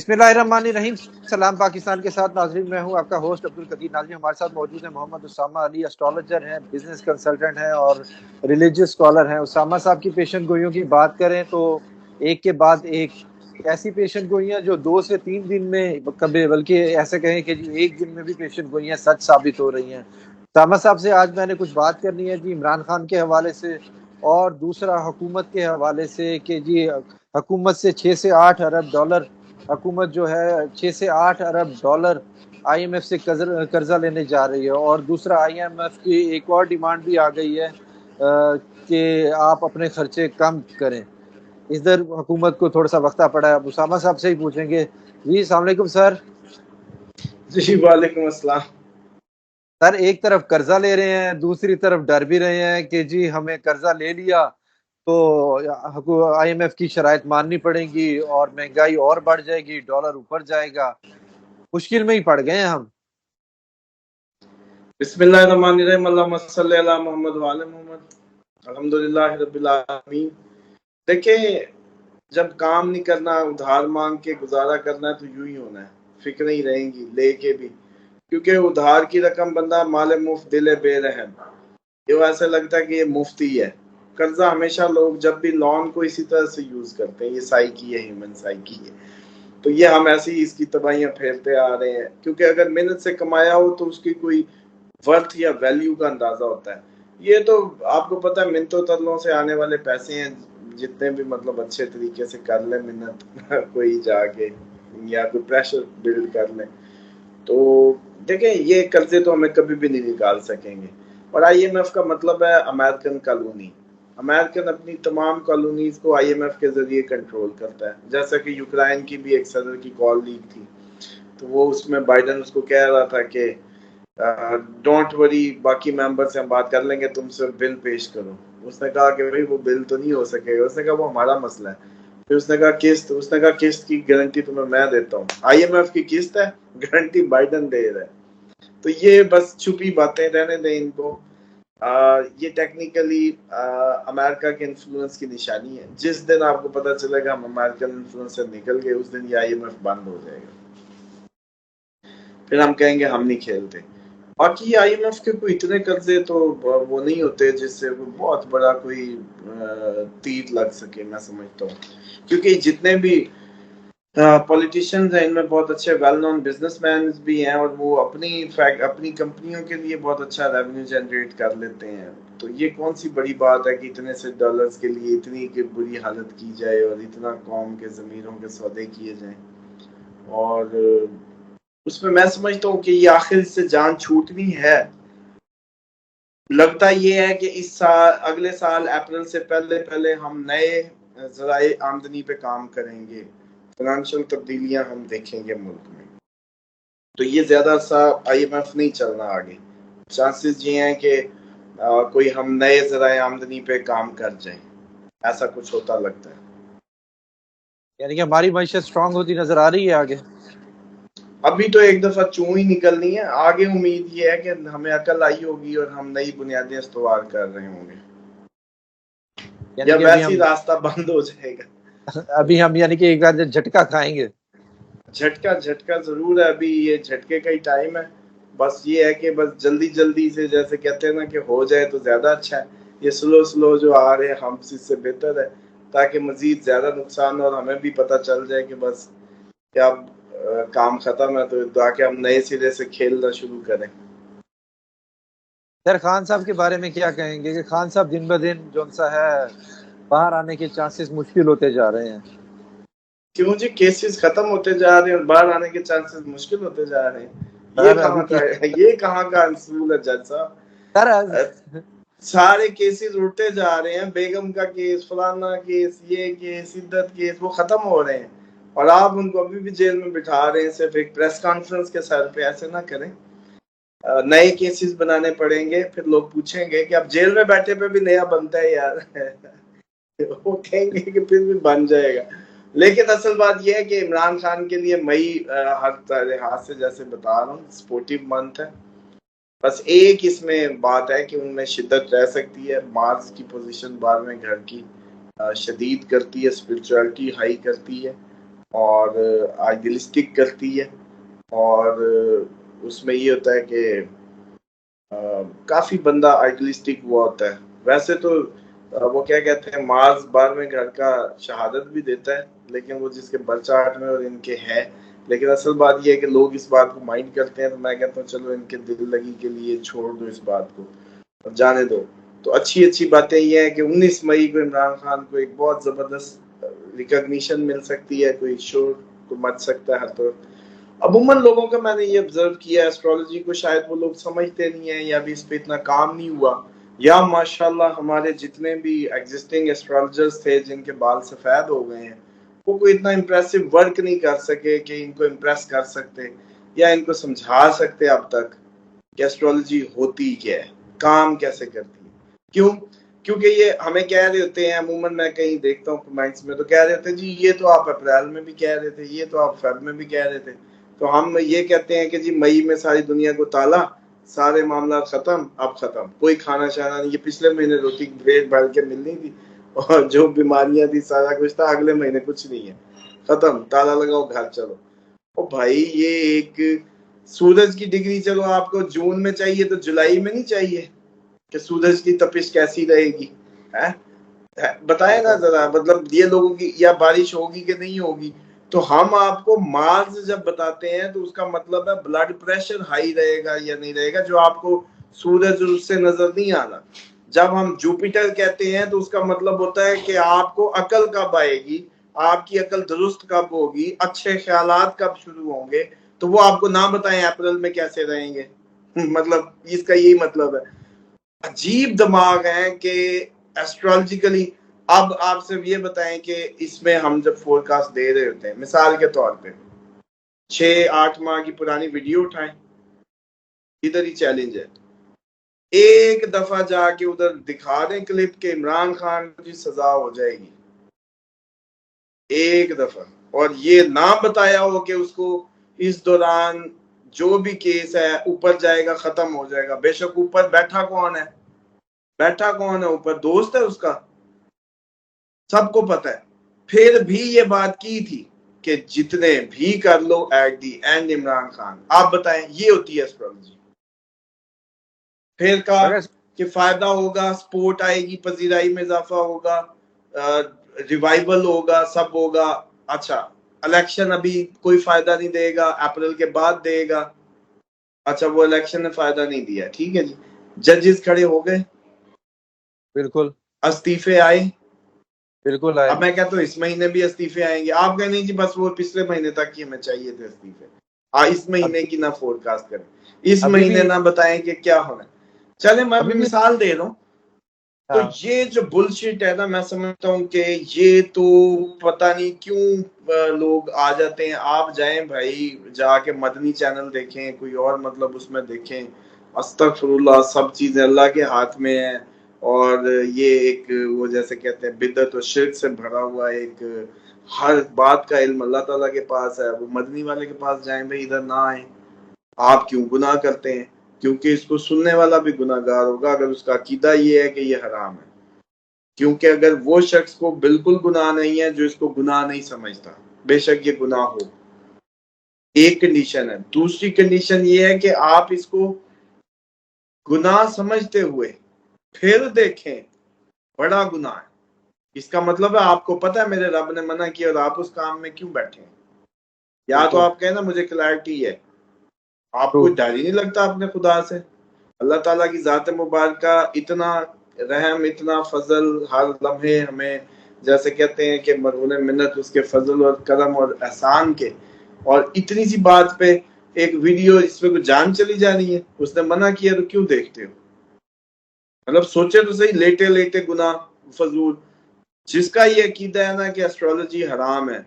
बिस्मिल्लाहिर्रहमानिर्रहीम। सलाम पाकिस्तान के साथ नाजरीन, मैं हूं आपका होस्ट अब्दुल कदीर नाजरीन। हमारे साथ मौजूद है मोहम्मद उसामा अली, एस्ट्रोलॉजर हैं, बिजनेस कंसल्टेंट हैं और रिलीजियस स्कॉलर हैं। उसामा साहब की पेशन गोइयों की बात करें तो एक के बाद एक ऐसी पेशन गोइयां जो 2 से 3 दिन में, कभी बल्कि ऐसे कहें कि जी एक दिन में भी पेशन गोइयां सच साबित हो रही हैं। उसामा साहब से आज मैंने कुछ बात करनी है जी, इमरान खान के हवाले से और दूसरा हुकूमत के हवाले से कि जी हुकूमत से 6 से 8 अरब डॉलर, हुकूमत जो है 6 से 8 अरब डॉलर आईएमएफ से कर्जा लेने जा रही है। और दूसरा, आईएमएफ की एक और डिमांड भी आ गई है कि आप अपने खर्चे कम करें। इधर हुकूमत को थोड़ा सा वक्ता पड़ा है। अब उसामा साहब से ही पूछेंगे। जी अस्सलाम वालेकुम सर। जी वालेकुम अस्सलाम। सर, एक तरफ कर्जा ले रहे हैं, दूसरी तरफ डर भी रहे हैं कि जी हमें कर्जा ले लिया तो आईएमएफ की शराइत माननी पड़ेगी और महंगाई और बढ़ जाएगी, डॉलर ऊपर जाएगा। मुश्किल में ही पड़ गए हैं हम। बिस्मिल्लाहिर्रहमानिर्रहीम, अल्लाहुम्मा सल्ली अला मोहम्मद व आले मोहम्मद, अल्हम्दुलिल्लाहि रब्बिल आलमीन। देखिए, जब काम नहीं करना, उधार मांग के गुजारा करना है तो यूं ही होना है, फिक्रें ही रहेंगी लेके भी, क्योंकि उधार की रकम बंदा माले मुफ्त दिले बेरहम, ये ऐसा लगता है कि ये मुफ्त ही है। कर्जा हमेशा लोग जब भी लोन को इसी तरह से यूज करते हैं, ये साइकी है, ह्यूमन साइकी है। तो ये हम ऐसे ही इसकी तबाहियां फेरते आ रहे हैं, क्योंकि अगर मेहनत से कमाया हो तो उसकी कोई वर्थ या वैल्यू का अंदाजा होता है। ये तो आपको पता है, मिन्नतों तरलों से आने वाले पैसे हैं, जितने भी मतलब अच्छे तरीके से कर ले मिन्नत कोई जाके या कोई प्रेशर बिल्ड कर ले, तो देखें ये कर्जे तो हमें कभी भी नहीं निकाल सकेंगे। और आईएमएफ का मतलब है अमेरिकन कॉलोनी। अमेरिकन अपनी तमाम कॉलोनीज को आईएमएफ के जरिए कंट्रोल करता है। जैसा कि यूक्रेन की भी एक सदर की कॉल लीक थी, तो वो उसमें बाइडेन उसको कह रहा था कि डोंट वरी, बाकी मेंबर से हम बात कर लेंगे, तुम सिर्फ बिल पेश करो। उसने कहा कि भाई वो बिल तो नहीं हो सकेगा। उसने कहा वो हमारा मसला है। फिर उसने कहा किस्त, उसने कहा किस्त की गारंटी तुम्हें मैं देता हूँ। आईएमएफ की किस्त है, गारंटी बाइडेन दे रहा है। तो ये बस छुपी बातें, रहने दें इनको। ये टेक्निकली अमेरिका के इन्फ्लुएंस की निशानी है। जिस दिन आपको पता चलेगा हम अमेरिकन इन्फ्लुएंस से निकल गए, उस दिन ये आईएमएफ बंद हो जाएगा, फिर हम कहेंगे हम नहीं खेलते। बाकी आईएमएफ के कोई इतने कर्जे तो वो नहीं होते जिससे वो बहुत बड़ा कोई तीर लग सके, मैं समझता हूँ। क्योंकि जितने भी पॉलिटिशियंस हैं, इनमें बहुत अच्छे वेल नोन बिजनेसमैन भी हैं, और वो अपनी कंपनियों के लिए बहुत अच्छा रेवेन्यू जनरेट कर लेते हैं। तो ये कौन सी बड़ी बात है कि इतने से डॉलर्स के लिए इतनी की बुरी हालत की जाए और इतना कौम के ज़मीरों के सौदे किए जाएं। और उसमें मैं समझता हूँ कि ये आखिर से जान छूटनी है। लगता ये है कि इस साल, अगले साल अप्रैल से पहले पहले हम नए ज़राए आमदनी पे काम करेंगे, फाइनेंशियल तब्दीलियां हम देखेंगे मुल्क में। तो ये ज्यादा सा आईएमएफ नहीं चलना आगे। चांसेस ये हैं कि कोई हम नए ज़राए आमदनी पे काम कर जाए, ऐसा कुछ होता लगता है। यानी कि हमारी मईशत स्ट्रांग होती नजर आ रही है आगे। अभी तो एक दफा चूं ही निकलनी है, आगे उम्मीद ये है कि हमें अकल आई होगी और हम नई बुनियादें इस्तेमाल कर रहे होंगे, यानी या कि वैसे ही रास्ता बंद हो जाएगा। अभी हम यानी कि एक बार झटका खाएंगे। झटका झटका जरूर है, अभी ये झटके का ही टाइम है। बस ये है कि बस जल्दी जल्दी से, जैसे कहते हैं ना कि हो जाए तो ज्यादा अच्छा है। ये स्लो स्लो जो आ रहे हैं हम इससे बेहतर है, ताकि मजीद ज्यादा नुकसान और हमें भी पता चल जाए कि बस क्या अब काम खत्म है, तो ताकि हम नए सिरे से खेलना शुरू करें। सर, खान साहब के बारे में क्या कहेंगे कि खान साहब दिन ब दिन जो सा है बाहर आने के चांसेस मुश्किल होते जा रहे हैं। क्यों जी, केसेस खत्म होते जा रहे हैं और बाहर आने के चांसेस मुश्किल होते जा रहे हैं? सर अभी की ये कहाँ का असूल है जज साहब? सर सारे केसेस उठते जा रहे हैं, बेगम का केस, फलाना केस, ये केस, सिद्दत केस, वो खत्म हो रहे हैं और आप उनको अभी भी जेल में बिठा रहे हैं सिर्फ एक प्रेस कॉन्फ्रेंस के सर पे। ऐसे ना करें। नए केसेस बनाने पड़ेंगे, फिर लोग पूछेंगे कि अब जेल में बैठे पे भी नया बनता है यार। वो कहेंगे कि फिर भी बन जाएगा। लेकिन असल बात यह है कि इमरान खान के लिए मई हर लिहाज से, जैसे बता रहा हूँ, स्पोर्टिव मंथ है। बस एक इसमें बात है कि उनमें शिद्दत रह सकती है। मार्स की पोजीशन 12वें घर की शदीद करती है, स्पिरिचुअलिटी हाई करती है। और आइडियलिस्टिक करती है, और उसमें ये होता है कि काफी बंदा आइडियलिस्टिक हुआ होता है। वैसे तो वो क्या कहते हैं, मार्स 12वें घर का शहादत भी देता है, लेकिन वो जिसके बर्चार्ट में और इनके है। लेकिन असल बात ये है कि लोग इस बात को माइंड करते हैं, तो मैं कहता हूँ चलो इनके दिल लगी के लिए छोड़ दो इस बात को और जाने दो। तो अच्छी अच्छी बातें ये है कि 19 मई को इमरान खान को एक बहुत जबरदस्त रिकॉग्निशन मिल सकती है, कोई शोर तो मच सकता है हर तरफ। अमूमन लोगों का मैंने ये ऑब्जर्व किया, एस्ट्रोलॉजी को शायद वो लोग समझते नहीं है, या भी इस पे इतना काम नहीं हुआ, या माशाल्लाह हमारे जितने भी एग्जिस्टिंग एस्ट्रोलॉजर्स थे जिनके बाल सफेद हो गए हैं, वो कोई इतना इम्प्रेसिव वर्क नहीं कर सके कि इनको इम्प्रेस कर सकते या इनको समझा सकते अब तक कि एस्ट्रोलॉजी होती क्या है, काम कैसे करती है। क्यों? क्योंकि ये हमें कह रहे होते हैं, अमूमन मैं कहीं देखता हूँ कमेंट्स में, तो कह रहे होते हैं जी ये तो आप अप्रैल में भी कह रहे थे, ये तो आप फेब में भी कह रहे थे। तो हम ये कहते हैं कि जी मई में सारी दुनिया को ताला, सारे मामला खत्म, अब खत्म, कोई खाना शाना नहीं। ये पिछले महीने रोटी ब्रेड भर के मिलनी थी, और जो बीमारियां थी सारा कुछ था, अगले महीने कुछ नहीं है, खत्म, ताला लगाओ घर चलो। ओ भाई, ये एक सूरज की डिग्री चलो आपको जून में चाहिए तो जुलाई में नहीं चाहिए कि सूरज की तपिश कैसी रहेगी है? बताए ना जरा, मतलब ये लोगों की, या बारिश होगी कि नहीं होगी। तो हम आपको मार्स जब बताते हैं तो उसका मतलब है ब्लड प्रेशर हाई रहेगा या नहीं रहेगा, जो आपको सूरज उससे नजर नहीं आना। जब हम जुपिटर कहते हैं तो उसका मतलब होता है कि आपको अकल कब आएगी, आपकी अकल दुरुस्त कब होगी, अच्छे ख्यालात कब शुरू होंगे। तो वो आपको ना बताएं अप्रैल में कैसे रहेंगे। मतलब इसका यही मतलब है। अजीब दिमाग है कि एस्ट्रोलॉजिकली। अब आप सिर्फ ये बताएं कि इसमें हम जब फोरकास्ट दे रहे होते हैं, मिसाल के तौर पे 6-8 माह की पुरानी वीडियो उठाएं, इधर ही चैलेंज है, एक दफा जाके उधर दिखा दें क्लिप के इमरान खान की सजा हो जाएगी, एक दफा। और ये ना बताया हो कि उसको इस दौरान जो भी केस है ऊपर जाएगा, खत्म हो जाएगा। बेशक ऊपर बैठा कौन है, बैठा कौन है ऊपर, दोस्त है उसका, सबको पता है। फिर भी ये बात की थी कि जितने भी कर लो at the end Imran Khan. आप बताएं, ये होती है एस्ट्रोलॉजी। फिर कहा अगर कि फायदा होगा, स्पोर्ट आएगी, पजीराई में इजाफा होगा, रिवाइवल होगा, सब होगा। अच्छा, इलेक्शन अभी कोई फायदा नहीं देगा, अप्रैल के बाद देगा। अच्छा, वो इलेक्शन ने फायदा नहीं दिया, ठीक है जी। जजेस खड़े हो गए, बिल्कुल अस्तीफे आए। बिल्कुल आए। अब मैं कहता हूँ इस महीने भी अस्तीफे आएंगे। आप कहें नहीं जी बस वो पिछले महीने तक ही हमें चाहिए थे अस्तीफे, इस महीने अभी की ना फोरकास्ट करें, इस अभी भी महीने ना बताएं कि क्या होना है। चले, मैं भी अभी भी मिसाल दे रहा हूँ। तो हाँ, ये जो बुलशिट है ना, मैं समझता हूँ कि ये तो पता नहीं क्यों लोग आ जाते हैं। आप जाएं भाई, जाके मदनी चैनल देखें, कोई और मतलब उसमें देखें। अस्तगफिरुल्लाह, सब चीजें अल्लाह के हाथ में है। और ये एक वो जैसे कहते हैं बिदअत और शिर्क से भरा हुआ एक, हर बात का इल्म अल्लाह ताला के पास है। वो मदनी वाले के पास जाएं भाई, इधर ना आए। आप क्यों गुनाह करते हैं? क्योंकि इसको सुनने वाला भी गुनाहगार होगा अगर उसका अकीदा ये है कि ये हराम है। क्योंकि अगर वो शख्स को बिल्कुल गुनाह नहीं है जो इसको गुनाह नहीं समझता, बेशक ये गुनाह हो, एक कंडीशन है। दूसरी कंडीशन ये है कि आप इसको गुनाह समझते हुए फिर देखें, बड़ा गुनाह है। इसका मतलब है आपको पता है मेरे रब ने मना किया और आप उस काम में क्यों बैठे हैं। या तो बिल्कुल आप कहें ना मुझे क्लैरिटी है, आपको ट्रू। डर ही नहीं लगता अपने खुदा से। अल्लाह ताला की जात मुबारक इतना रहम, इतना फजल, हर लम्हे हमें जैसे कहते हैं कि मरहून मिन्नत उसके फजल और करम और एहसान के। और इतनी सी बात पे एक वीडियो, इसमें कुछ जान चली जा रही है, उसने मना किया तो क्यों देखते हो? मतलब सोचे तो सही, लेटे लेटे गुनाह फजूल। जिसका ये अकीदा है ना कि एस्ट्रोलॉजी हराम है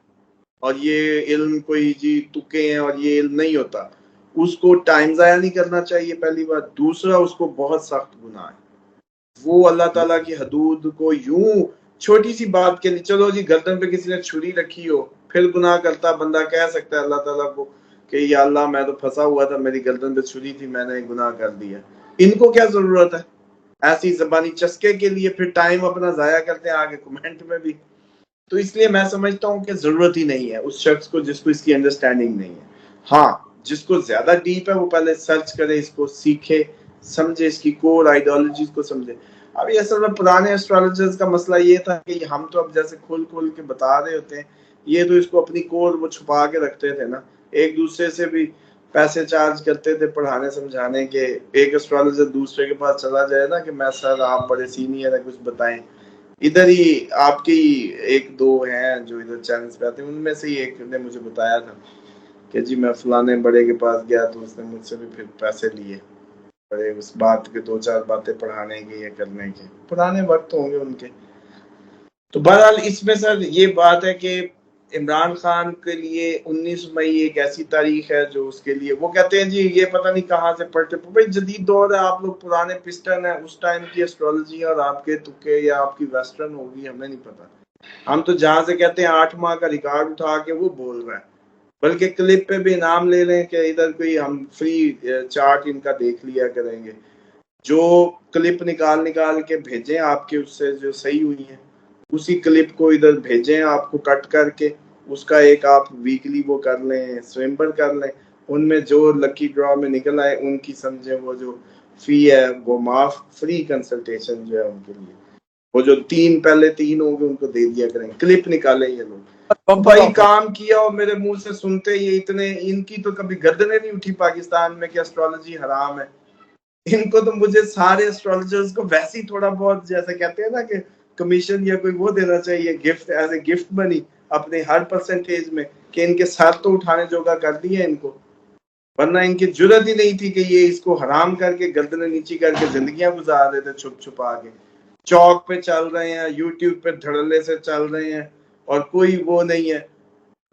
और ये इल्म कोई जी तुक्के हैं और ये इल्म नहीं होता, उसको टाइम जाया नहीं करना चाहिए, पहली बात। दूसरा, उसको बहुत सख्त गुनाह है। वो अल्लाह ताला की हदूद को यूं छोटी सी बात के लिए, चलो जी गर्दन पे किसी ने छुरी रखी हो, फिर गुनाह करता बंदा कह सकता है अल्लाह ताला को कि या अल्लाह मैं तो फंसा हुआ था, मेरी गर्दन पे छुरी थी, मैंने गुनाह कर दिया। इनको क्या जरूरत है ऐसी जबानी चस्के के लिए फिर टाइम अपना जाया करते हैं आगे कमेंट में भी। तो इसलिए मैं समझता हूँ कि जरूरत ही नहीं है उस शख्स को जिसको इसकी अंडरस्टैंडिंग नहीं है। हाँ, जिसको ज्यादा डीप है वो पहले सर्च करे, इसको सीखे, समझे, इसकी कोर आइडियोलॉजीज को समझे। अभी असल में पुराने एस्ट्रोलॉजर्स का मसला ये था कि हम तो अब जैसे खोल खोल के बता रहे होते हैं, ये तो इसको अपनी कोर वो छुपा के रखते थे ना, एक दूसरे से भी पैसे चार्ज करते थे पढ़ाने समझाने के। एक एस्ट्रोलॉजर दूसरे के पास चला जाए ना कि मैं सर आप बड़े सीनियर है कुछ बताएं, इधर ही आपकी एक दो हैं जो इधर चैनल्स पे आते हैं, उनमें से ही एक ने मुझे बताया था कि जी मैं फलाने बड़े के पास गया तो उसने मुझसे भी फिर पैसे लिए बड़े उस बात के, दो चार बातें पढ़ाने के या करने के, पुराने वक्त होंगे उनके। तो बहरहाल इसमें सर ये बात है कि इमरान खान के लिए 19 मई एक ऐसी तारीख है जो उसके लिए वो कहते हैं जी ये पता नहीं कहाँ से पढ़ते, भाई जदीद दौर है, आप लोग पुराने पिस्टन है, उस टाइम की एस्ट्रोलॉजी और आपके तुक्के या आपकी वेस्टर्न होगी हमें नहीं पता। हम तो जहां से कहते हैं 8 माह का रिकॉर्ड उठा के वो बोल रहे हैं, बल्कि क्लिप पे भी नाम ले लें कि इधर कोई हम फ्री चार्ट इनका देख लिया करेंगे, जो क्लिप निकाल निकाल के भेजें आपके उससे जो सही हुई है उसी क्लिप को इधर भेजें आपको कट करके, उसका एक आप वीकली वो कर लें, स्वयंवर कर लें, उनमें जो लकी ड्रॉ में निकल आए उनकी समझे वो जो फी है वो माफ, फ्री कंसल्टेशन जो है उनके लिए, वो जो पहले तीन होंगे उनको दे दिया करेंगे, क्लिप निकाले ये लोग। भाई काम किया और मेरे मुंह से सुनते ये इतने, इनकी तो कभी गर्दनें नहीं उठी पाकिस्तान में कि एस्ट्रोलॉजी हराम है। इनको तो मुझे सारे एस्ट्रोलॉजर्स को वैसे ही थोड़ा बहुत जैसे कहते हैं ना कि कमीशन या कोई वो देना चाहिए, gift as a gift money अपने हर परसेंटेज में, कि इनके साथ तो उठाने जोगा कर दिया इनको, वरना इनकी जरूरत ही नहीं थी कि ये इसको हराम करके गर्दनें नीची करके जिंदगियां गुजार रहे थे छुप छुपा के, चौक पे चल रहे हैं, यूट्यूब पे धड़ल्ले से चल रहे हैं और कोई वो नहीं है।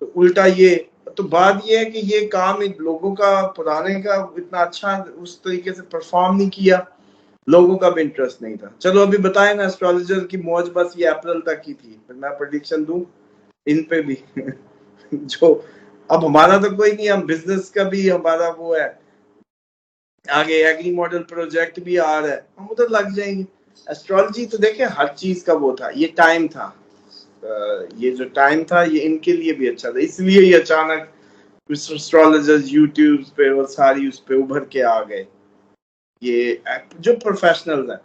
तो उल्टा ये, तो बात ये है कि ये काम इन लोगों का पुराने का इतना अच्छा उस तरीके से परफॉर्म नहीं किया, लोगों का भी इंटरेस्ट नहीं था। चलो अभी बताएं ना, एस्ट्रोलॉजर की मौज बस ये अप्रैल तक की थी, फिर मैं प्रेडिक्शन दूं इन पे भी जो अब हमारा तो कोई नहीं, हम बिजनेस का भी हमारा वो है, आगे एग्री मॉडल प्रोजेक्ट भी आ रहा है, हम उधर लग जाएंगे। एस्ट्रोलॉजी तो देखे हर चीज का वो था, ये टाइम था, ये जो टाइम था ये इनके लिए भी अच्छा था, इसलिए ये अचानक एस्ट्रोलॉजर्स यूट्यूब पे और सारी उस पे उभर के आ गए, ये जो प्रोफेशनल्स हैं।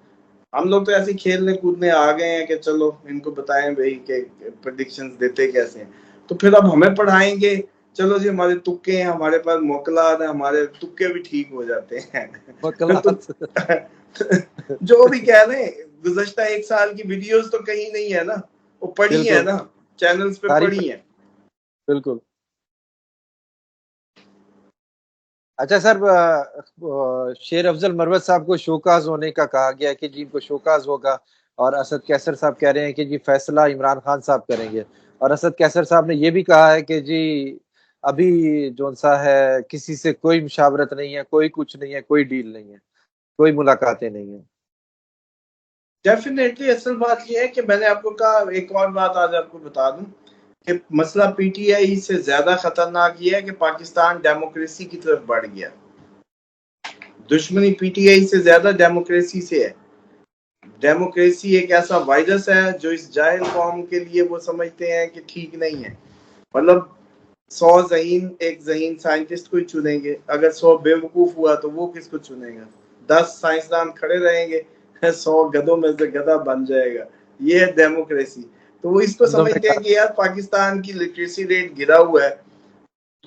हम लोग तो ऐसे खेलने कूदने आ गए हैं कि चलो इनको बताएं भाई के प्रेडिक्शंस देते कैसे हैं, तो फिर अब हमें पढ़ाएंगे, चलो जी हमारे तुक्के हैं, हमारे पास मोकलात है, हमारे तुक्के भी ठीक हो जाते हैं तो जो भी कह रहे हैं गुज़श्ता एक साल की वीडियोस तो कहीं नहीं है ना, वो पड़ी है ना, चैनल्स पे पड़ी है। बिल्कुल। अच्छा सर, शेर अफजल मरवत साहब को शोकाज होने का कहा गया है कि जी इनको शोकाज होगा, और असद कैसर साहब कह रहे हैं कि जी फैसला इमरान खान साहब करेंगे, और असद कैसर साहब ने ये भी कहा है कि जी अभी जो सा है किसी से कोई मुशावरत नहीं है, कोई कुछ नहीं है, कोई डील नहीं है, कोई मुलाकातें नहीं है। डेफिनेटली असल बात यह है कि मैंने आपको कहा, एक और बात आज आपको बता दूं कि मसला पीटीआई से ज्यादा खतरनाक ये है कि पाकिस्तान डेमोक्रेसी की तरफ बढ़ गया, दुश्मनी पीटीआई से ज्यादा डेमोक्रेसी से है। डेमोक्रेसी एक ऐसा वायरस है जो इस जाहिल कौम के लिए वो समझते हैं कि ठीक नहीं है, मतलब 100 ज़हीन एक ज़हीन साइंटिस्ट को ही चुनेंगे, अगर 100 बेवकूफ हुआ तो वो किसको चुनेगा, 10 साइंसदान खड़े रहेंगे 100 गधों में से गधा बन जाएगा, ये है डेमोक्रेसी। तो वो इसको समझते हैं कि यार पाकिस्तान की लिटरेसी रेट गिरा हुआ है,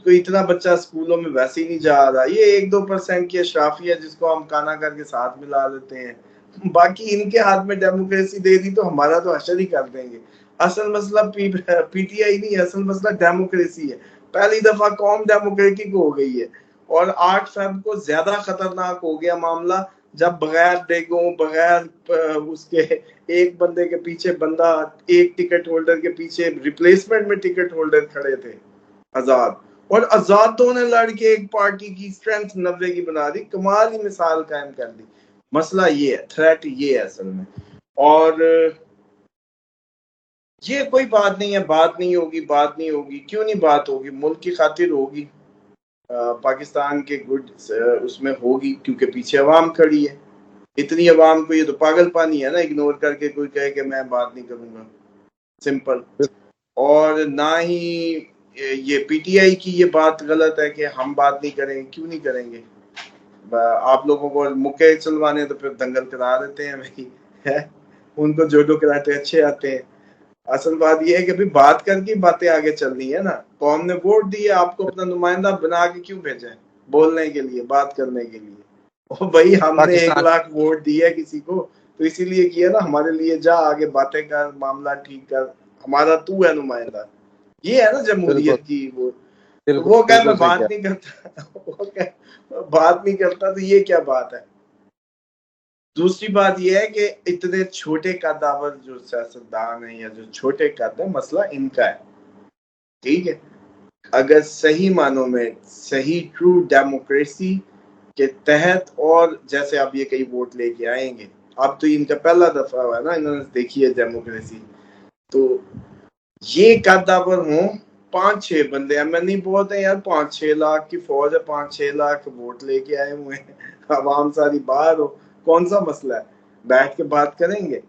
तो इतना बच्चा स्कूलों में वैसे ही नहीं जा रहा, ये 1-2% की अशराफी है जिसको हम काना करके साथ मिला लेते हैं, बाकी इनके हाथ में डेमोक्रेसी दे दी तो हमारा तो हशर ही कर देंगे। असल मसला पीटीआई नहीं, असल मसला डेमोक्रेसी है। पहली दफा कौम डेमोक्रेटिक हो गई है, और 8 फरवरी को ज्यादा खतरनाक हो गया मामला, जब बगैर डेगों बगैर उसके एक बंदे के पीछे बंदा, एक टिकट होल्डर के पीछे रिप्लेसमेंट में टिकट होल्डर खड़े थे आजाद, और आजादों ने लड़के एक पार्टी की स्ट्रेंथ 90 की बना दी, कमाल ही मिसाल कायम कर दी। मसला ये है, थ्रेट ये है असल में, और ये कोई बात नहीं है, बात नहीं होगी, बात नहीं होगी, क्यों नहीं बात होगी, मुल्क की खातिर होगी, पाकिस्तान के गुड उसमें होगी, क्योंकि पीछे अवाम खड़ी है, इतनी अवाम को ये तो पागल पानी है ना, इग्नोर करके कोई कहे कि मैं बात नहीं करूंगा, सिंपल। और ना ही ये पीटीआई की ये बात गलत है कि हम बात नहीं करेंगे। क्यों नहीं करेंगे? आप लोगों को मुक्के चलवाने तो फिर दंगल करा देते हैं भाई, है? उनको जोडो कराटे अच्छे आते हैं। असल बात ये है कि भाई बात करके बातें आगे चलनी है ना। कौम ने वोट दिए, आपको अपना नुमाइंदा बना के क्यों भेजा है? बोलने के लिए, बात करने के लिए। ओ भाई, हमने 1 पाकिस्तान लाख वोट दिया किसी को तो इसीलिए किया ना, हमारे लिए जा आगे बातें कर, मामला ठीक कर, हमारा तू है नुमाइंदा। ये है ना बिल्कुल जमहूरियत की वो। तो बिल्कुल वो कहे बिल्कुल मैं सही बात कहा। नहीं करता वो कहे बात नहीं करता, तो ये क्या बात है? दूसरी बात यह है कि इतने छोटे कद्दावर जो सियासतदान है या जो छोटे कद है, मसला इनका है। ठीक है, अगर सही मानों में सही ट्रू डेमोक्रेसी के तहत, और जैसे अब ये कई वोट लेके आएंगे, अब तो इनका पहला दफा हुआ है ना, इन्होंने देखी है डेमोक्रेसी। तो ये कद्दावर हों, 5-6 बंदे हैं, मैं नहीं बोलते यार 5-6 लाख की फौज है, 5-6 लाख वोट लेके आए हुए हैं, आवाम सारी बाहर हो, कौन सा मसला है? बैठ के बात करेंगे।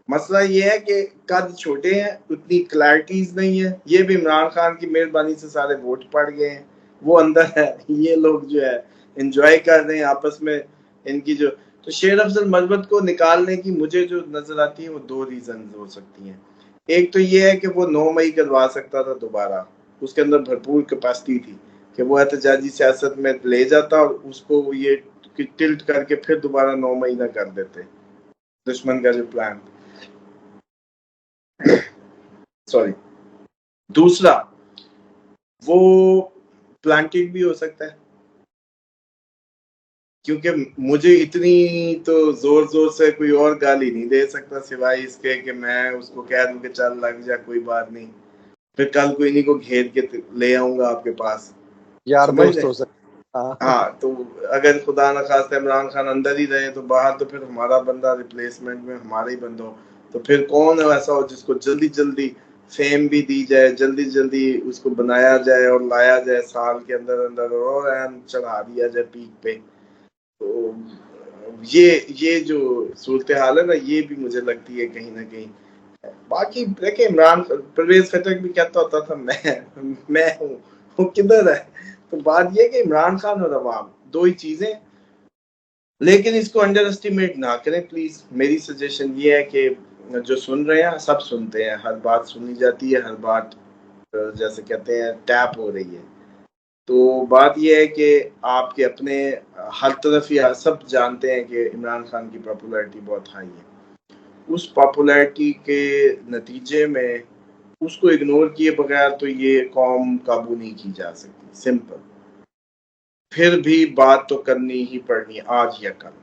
मसला ये है कि कद छोटे हैं, उतनी क्लैरिटीज नहीं है। ये भी इमरान खान की मेहरबानी से सारे वोट पड़ गए हैं, वो अंदर है, ये लोग जो है एंजॉय कर रहे हैं आपस में इनकी जो। तो शेर अफजल मजबत को निकालने की मुझे जो नजर आती है वो 2 रीजन हो सकती हैं। एक तो ये है कि वो 9 मई करवा सकता था दोबारा, उसके अंदर भरपूर कैपेसिटी थी कि वो एहतजाजी सियासत में ले जाता और उसको ये टिल्ट करके फिर दोबारा 9 मई ना कर देते, दुश्मन का जो प्लान। सॉरी। दूसरा, वो प्लांटेड भी हो सकता है, क्योंकि मुझे इतनी तो जोर जोर से कोई और गाली नहीं दे सकता सिवाय इसके कि मैं उसको कह दूं कि चल लग जा, कोई बात नहीं, फिर कल को इन्हीं को घेर के ले आऊंगा आपके पास। यार समझ दोस्त रहे? हो सकता। हाँ हाँ, तो अगर खुदा न खास्ता इमरान खान अंदर ही रहे तो बाहर तो फिर हमारा बंदा रिप्लेसमेंट में हमारा ही बंदा हो, तो फिर कौन है ऐसा हो जिसको जल्दी जल्दी फेम भी दी जाए, जल्दी जल्दी उसको बनाया जाए और लाया जाए साल के अंदर अंदर और एन चढ़ा दिया जाए पीक पे। तो ये जो सूरत हाल है ना, ये भी मुझे लगती है कहीं ना कहीं। बाकी देखिए, इमरान परवेज खटक भी कहता होता था मैं हूँ, वो किधर है? तो बात ये कि इमरान खान और अवाम दो ही चीजें। लेकिन इसको अंडर एस्टिमेट ना करें प्लीज। मेरी सजेशन ये है कि जो सुन रहे हैं सब सुनते हैं, हर बात सुनी जाती है, हर बात जैसे कहते हैं टैप हो रही है। तो बात यह है कि आपके अपने हर तरफ या सब जानते हैं कि इमरान खान की पॉपुलैरिटी बहुत हाई है। उस पॉपुलैरिटी के नतीजे में उसको इग्नोर किए बगैर तो ये कौम काबू नहीं की जा सकती, सिंपल। फिर भी बात तो करनी ही पड़नी, आज या कल।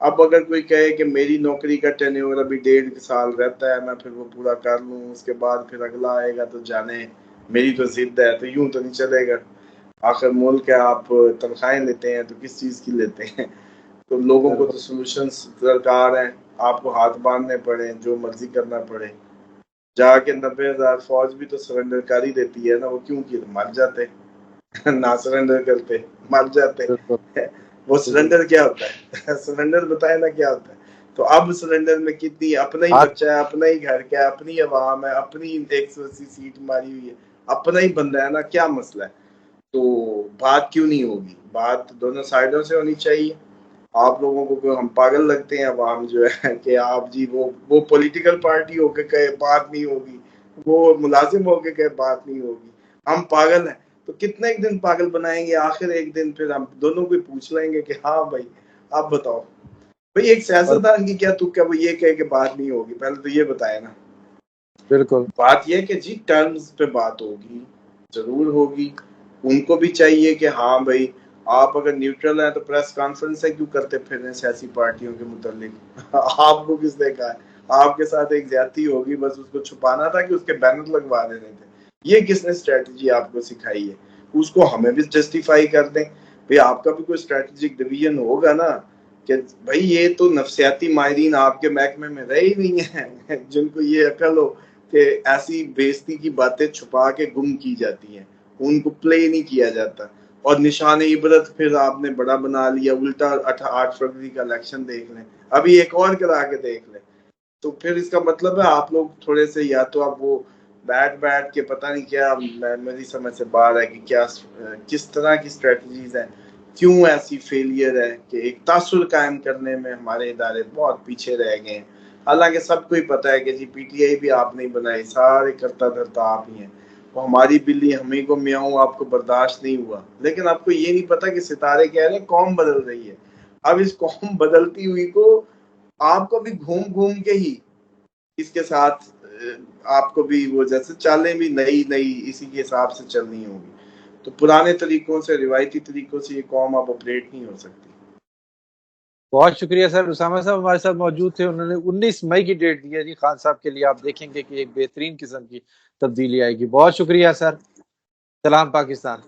अब अगर कोई कहे कि मेरी नौकरी का टेन्योर अभी 1.5 साल रहता है, मैं फिर वो पूरा कर लूँ, उसके बाद फिर अगला आएगा तो जाने, मेरी तो जिद है, तो यूं तो नहीं चलेगा। आखिर मुल्क है, आप तनख्वाहें लेते हैं तो किस चीज़ की लेते हैं? तो लोगों को बिल्कुल तो सोल्यूशंस दरकार है, आपको हाथ बांधने पड़े, जो मर्जी करना पड़े। जाके 90,000 फौज भी तो सरेंडर कर ही देती है ना, वो क्यों की? मर जाते ना सरेंडर करते, मर जाते। बिल्कुल वो बिल्कुल। सरेंडर क्या होता है? सरेंडर बताए ना क्या होता है? तो अब सरेंडर में कितनी, अपना ही आज बच्चा है, अपना ही घर का है, अपनी आवाम है, अपनी 180 सीट मारी हुई है, अपना ही बंदा है ना, क्या मसला है? तो बात क्यों नहीं होगी? बात दोनों साइडों से होनी चाहिए। आप लोगों को हम पागल लगते हैं अवाम जो है कि आप जी वो पॉलिटिकल पार्टी होके कहे बात नहीं होगी, वो मुलाजिम होके कहे बात नहीं होगी, हम पागल हैं। तो कितने एक दिन पागल बनाएंगे, आखिर एक दिन फिर हम दोनों को पूछ लेंगे कि हाँ भाई आप बताओ, भाई एक और सियासतदान की क्या तुक है वो ये कहे कि बात नहीं होगी? पहले तो ये बताए ना। बिल्कुल बात यह कि जी टर्म्स पे बात होगी, जरूर होगी। उनको भी चाहिए कि हाँ भाई, आप अगर न्यूट्रल हैं तो प्रेस कॉन्फ्रेंस क्यों करते फिर रहे सियासी पार्टियों के मुतालिक? आपको किसने कहा है? आपके साथ एक ज्यादती होगी, बस उसको छुपाना था कि उसके बैनर लगवा देने थे। ये किसने स्ट्रेटजी आपको सिखाई है? उसको हमें भी जस्टिफाई कर दें। भाई आपका भी कोई स्ट्रेटेजिक डिवीजन होगा ना, कि भाई ये तो नफसियाती माहिरीन आपके महकमे में रहे ही नहीं है जिनको ये अकल हो कि ऐसी बेइज्जती की बातें छुपा के गुम की जाती हैं, उनको प्ले नहीं किया जाता। और निशान इबरत फिर आपने बड़ा बना लिया, उल्टा 8 फरवरी का इलेक्शन देख लें, अभी एक और करा के देख लें। तो फिर इसका मतलब है आप लोग थोड़े से, या तो आप वो बैठ बैठ के पता नहीं क्या मेरी समझ से बाहर है कि क्या किस तरह की स्ट्रेटजीज हैं, क्यों ऐसी फेलियर है कि एक तासुर कायम करने में हमारे इदारे बहुत पीछे रह गए हैं। हालांकि सबको ही पता है कि जी पीटीआई भी आप नहीं बनाई, सारे करता धरता आप ही हैं, वो हमारी बिल्ली हमें को म्याऊं आपको बर्दाश्त नहीं हुआ। लेकिन आपको ये नहीं पता कि सितारे कह रहे हैं कौम बदल रही है। अब इस कौम बदलती हुई को आपको भी घूम घूम के ही इसके साथ आपको भी वो जैसे चालें भी नई नई इसी के हिसाब से चलनी होगी। तो पुराने तरीकों से, रिवायती तरीकों से ये कौम अब ऑपरेट नहीं हो सकती। बहुत शुक्रिया सर। उसामा साहब हमारे साथ मौजूद थे, उन्होंने 19 मई की डेट दी है जी खान साहब के लिए। आप देखेंगे कि एक बेहतरीन किस्म की तब्दीली आएगी। बहुत शुक्रिया सर। सलाम पाकिस्तान।